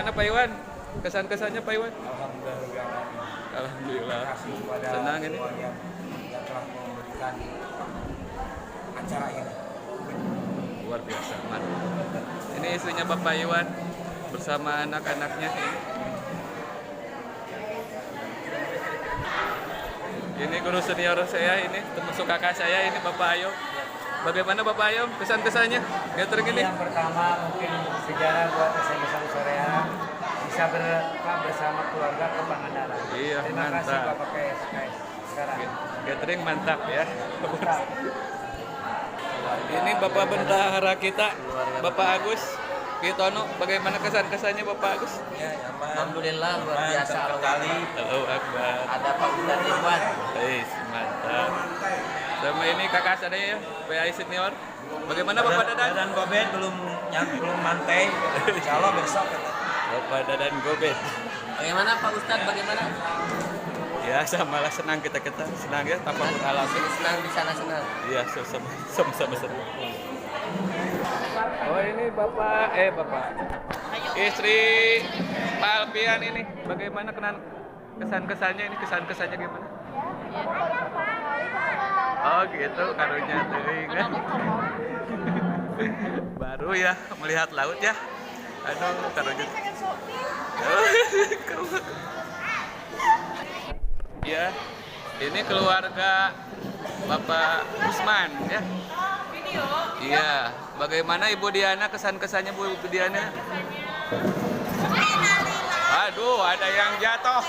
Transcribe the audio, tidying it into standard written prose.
Bagaimana Pak Iwan? Kesan-kesannya Pak Iwan? Alhamdulillah. Alhamdulillah. Terima kasih kepada Senang ini. semuanya yang telah memberikan acara ini. Luar biasa, mantap. Ini istrinya Bapak Iwan bersama anak-anaknya. Ini guru senior saya, ini termasuk kakak saya, ini Bapak Ayo. Bagaimana Bapak Ayo kesan-kesannya gathering ini? Yang pertama mungkin sejarah buat SMA Satu Soreang bisa bersama keluarga ke Pangandaran. Iya, Terima kasih mantap. Bapak KS sekarang. Gathering mantap ya. Ini Bapak Bendahara kita, Bapak Agus Kitono. Bagaimana kesan-kesannya Bapak Agus? Ya, Alhamdulillah luar biasa sekali. Halo Akbar. ada Pak Ustadz Ridwan. Mantap. Sama ini kakak saya ya, PAI senior. Bagaimana Bapak Dadan? Dadan Gobet belum mantai. Insya Allah besok. Bapak Dadan Gobet. Bagaimana Pak Ustadz? Bagaimana? Ya samalah senang kita senang ya tanpa alami. Senang di sana senang. Iya sama-sama senang. Oh ini bapak istri Pak Alfian ini bagaimana kesan-kesannya ini kesan-kesannya gimana? Oh gitu karunya teuing kan. Baru ya melihat laut ya. Aduh karunya. Ya, ini keluarga Bapak Usman ya. Video. Iya, bagaimana Ibu Diana kesan-kesannya Bu Ibu Diana? Aduh, ada yang jatuh.